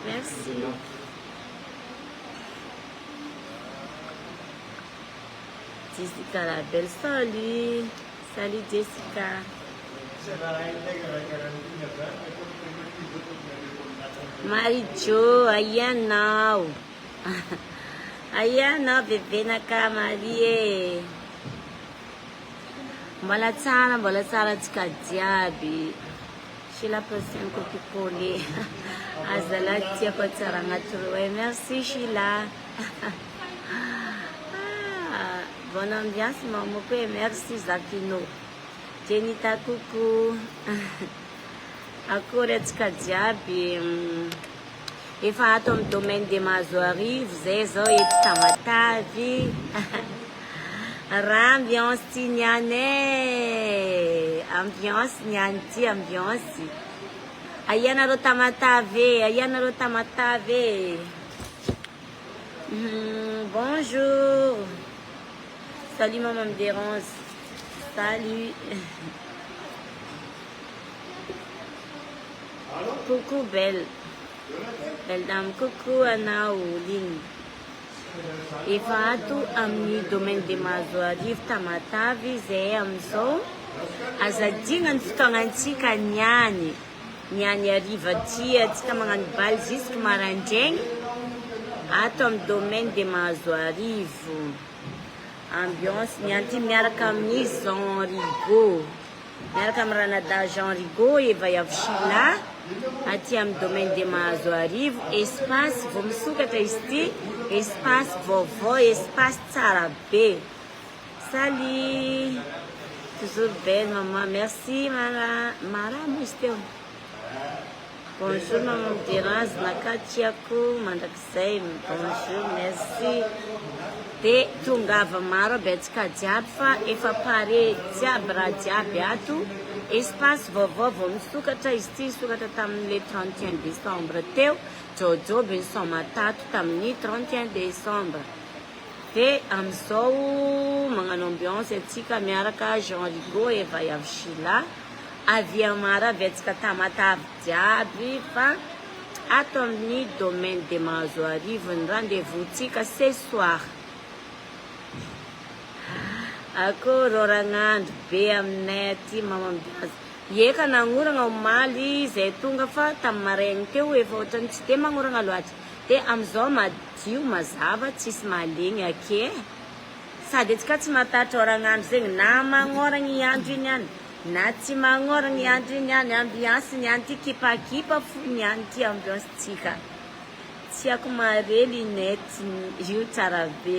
Merci. Jessica la belle, salut. Salut Jessica. Marie-Jo, ayanao. Ayanao, bebe nakamarie. Mbola tsara tsika jiaby. Chez la prochaine copie-collée. Azala tiako tsara agnaty roe. Merci Sheila. Bonne ambiance, maman. Merci Zakino. Jenita, coucou. Akory atsika jiaby. Efa ato amin'ny domaine de Mazoarivo, zay zao eto Tamatavy. Raha ambiance ty nianay. Ambiance niany ty, ambiance. Aia nareo Tamatavy, aia nareo Tamatavy. Bonjour. Salut maman me dérange. Salut. Coucou belle. Belle dame, coucou Anna Ouline. Efa ato amin'ny domaine de Mazoarivo Tamatavy zay amizao azadigna ny fotoagnantsika niany ariva ty atsika magnano baly jusque maraindraigny ato amin'ny domaine de Mazoarivo. Ambiance niany ty miaraka amin'ny Jean Rigaud, miaraka amin'ny Ranada Jean Rigaud, Eva Yavshila aty amin'ny domaine de Mazoarivo. Espace vao misokatra izy ty, espace vaovao, espace tsara be. Salut, toujours belle maman, merci Mara izy teo. Bonjour maman me dérange, nakatiako mandrakizay. Bonjour, merci. De tongava maro aby atsika jiaby fa efa pare jiaby raha jiaby ato. Espace vaovao vao misokatra izy ty, sokatra tamin'le 31 décembre teo. Jojoby ny somatato tamin'ny 31 décembre. De amizao magnano ambiance atsika miaraka Jean Rigaud, Eva Yavshila. Avia maro aby atsika Tamatavy jiaby fa ato amin'ny domaine de Mazoarivo ny rendez-vous tsika ce soir. Akory oragnandro be aminay aty mamambiazy. Eka nagnoragna omaly zay tonga fa tamin'ny maraigny teo efa ohatrany tsy de magnoragna loatra. De amizao madio mazava tsisy mahalegny ake. Sady atsika tsy matatra oragnandro zegny na magnoragna i andro iny any na tsy magnoragna i andro iny any. Ambiance niany ty kipakipa fo niany ty ambiance tsika. Tsy ako mare linety io tsara be.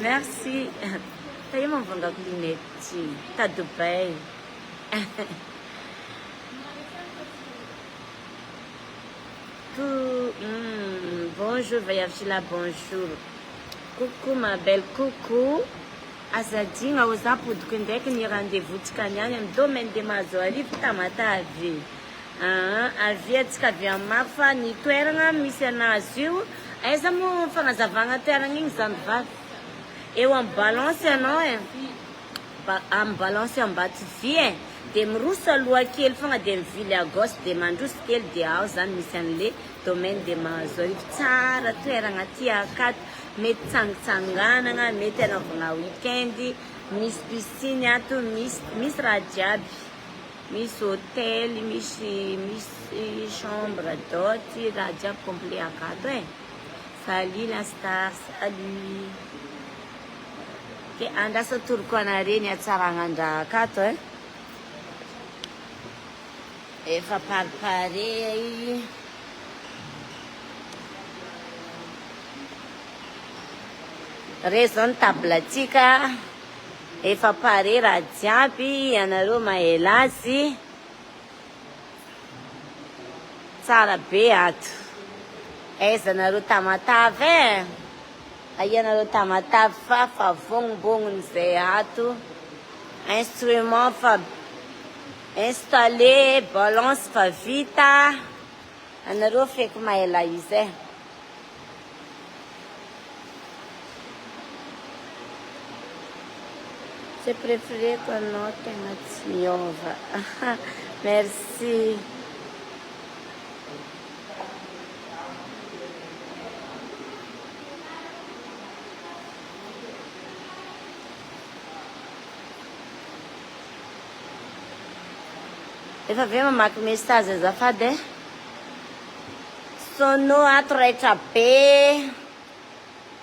Merci. Taia mavangako linety tá do bem. Bonjour Vayavshila, bonjour. Coucou ma belle, coucou. Azadigna ao za podiko ndraiky ny rendez-vous tsika niany amin'ny domaine de Mazoarivo Tamatavy. Avy atsika avy amin'ny maro fa ny toeragna misy anazy io. Aiza mo fagnazavagna toeragna igny zany vavy? Eo amin'ny balance anao amin'ny balance Ambatovy de miroso aloha kely fogna de mivily à gauche de mandroso kely de ao zany misy an'le domaine de Mazoarivo. Tsara toeragna ty akato, mety tsangitsanganana, mety anaovagna weekend, misy piscine ato, misy raha jiaby, misy hôtel, misy chambre d'hôte, raha jiaby complet akato Salut la star, salut. Ke andrasa toroko anareny atsaragnandraha akato efa paripare. Raison table atsika efa pare raha jiaby, anareo mahela azy tsara be ato. Aiza nareo Tamatavy aia nareo Tamatavy fa vognoboniny zay ato. Instrument fa installé balance fa vita anareo feky maela izy e c'est préféré qu'anao tegna tsy miova merci efa avy mamaky message azafady e sono ato raitra be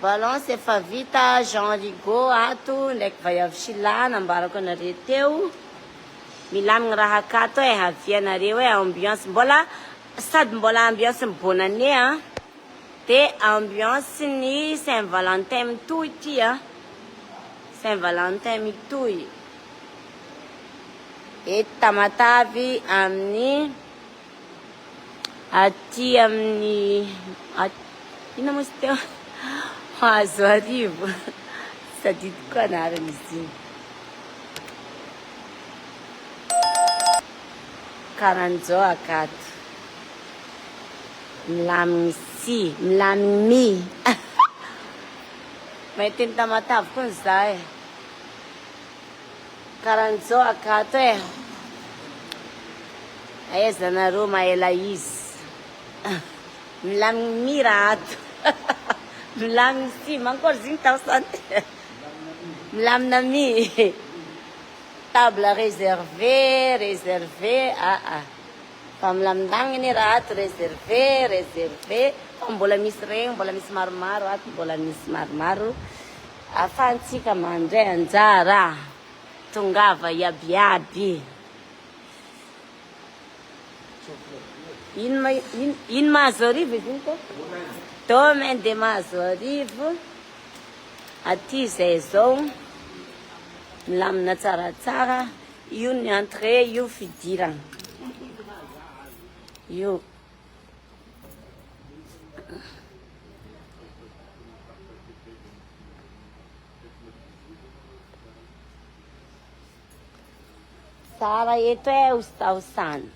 balance efa vita Jean Rigaud ato ndraiky vaiavy Silana ambarako anareo teo milamigny raha akato e havianareo e ambiance mbola sady mbola ambiance ny bonne année a de ambiance ny Saint-Valentin mitoy ity a Saint-Valentin mitoy et Tamatavy amin'ny aty amin'ny ina moa izy teo azo arivo sadidiko anarany izy iny karan'izao akato milamigny si milamigny mi mahiteny Tamatavy koa ny za e karan'izao akato e aizanareo maela izy milamigny mi raha ato milamigny si mankory ziny taosante milamina mi table réservé fa milamindagny raha ato réservé fa mbola misy regny mbola misy maromaro ato mbola misy maromaro afahantsika mandray anjara tongava iabiaby ino mahazo arivo izy iny ko domaine de mahazo arivo aty zay zao milamina tsaratsara io ny entrée io fidirana io tsara eto e ostaosana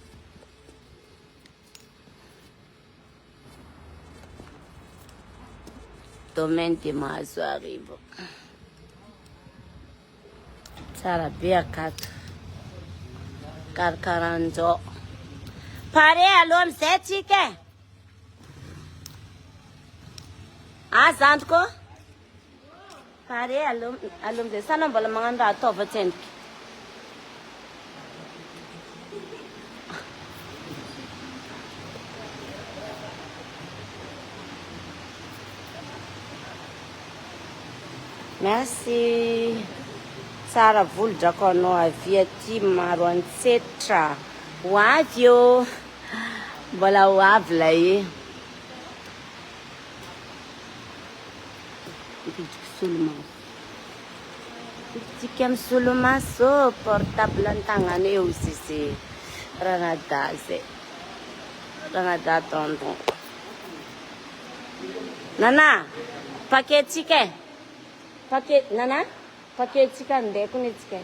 domaine de mahazo arivo tsara be akato karakaran'izao pare aloha amizay tsika e azandriko pare aloha amizay sana mbola magnano raha ataova tsendriky merci tsara volo-drako anao avy aty maro antsetra ho avy eo mbola ho avy la e ipidiko solomaso ipitsika amin'ny solomaso portable an-tagnana eo izy ranada zay ranada tonton nana paketsika e paquet nana paquet tsika ndeha kony tsika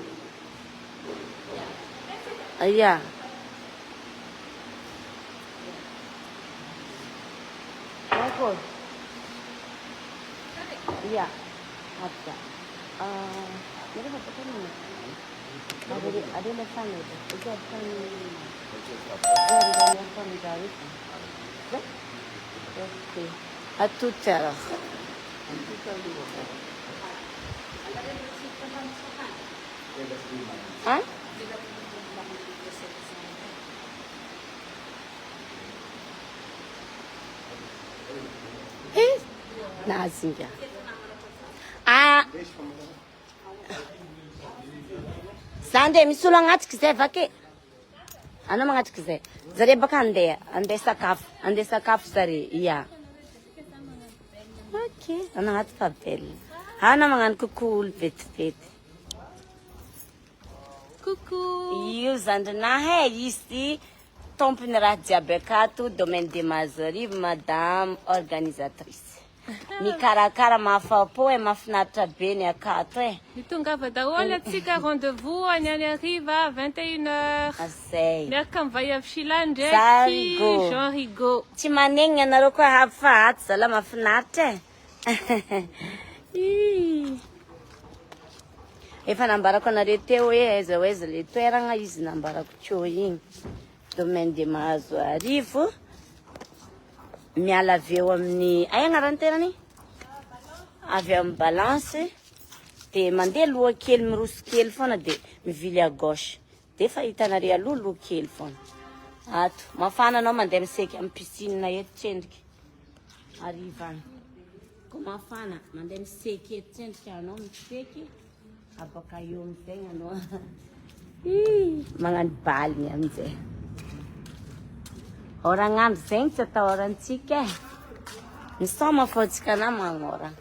aya ako iya apa mereka apa ni ada lesan itu kan ada lesan dari oke atu cara Hah? Nazinha. Sande misolo agnaty kizay vaky. Anao magnaty kizay. Zare baka andeha sakafo zare. Ia. Okay, anao agnaty fabel. Anao magnano coucou vetivety. Coucou. Io zandrinahy izy tompony raha jiaby akato domaine de Mazarivo madame organisatrice. mikarakara mafapo mahafinaritra be ny akato Mitongava daholo atsika rendez-vous any Ariva 21h. Azay. Miaraka amin'ny vaiavy Sheila ndraiky Jean Rigaud. Tsy manegny anareo koa hafahaty zala mahafinaritra Efa nambarako anareo teo hoe aiza hoaiza le toerana izy nambarako teo igny. Domaine de Mahazo Arivo. Miala avy eo amin'ny ay agnarany tenany? Avy amin'ny balance de mandeha loha kely miroso kely foana de mivily à gauche. De fa hitanareo aloha loha kely foana. Ato, mafana anao mandeha miseky amin'ny piscine eto tsendriky. Ariva any. Ko mafana mandeha miseky eto tsendriky anao miseky. Abaka eo amizay anao. Magnano baligny amizay. Oragnandro zegny tsy atao orantsika Misoma fotsika na magnora.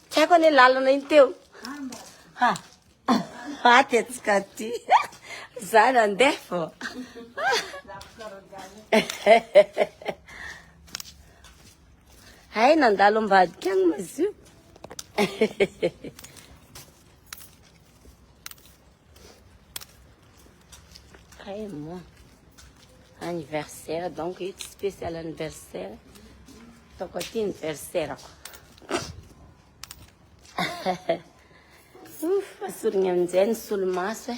Tsy haiko ny lalana iny teo. Atetsika ty. Za nandeha fô. Hay nandalo ambadika agny mazio. Hay moi. Anniversaire donc ito spécial anniversaire. Toko ty anniversaire ako. Asorigny amin'izay ny solomaso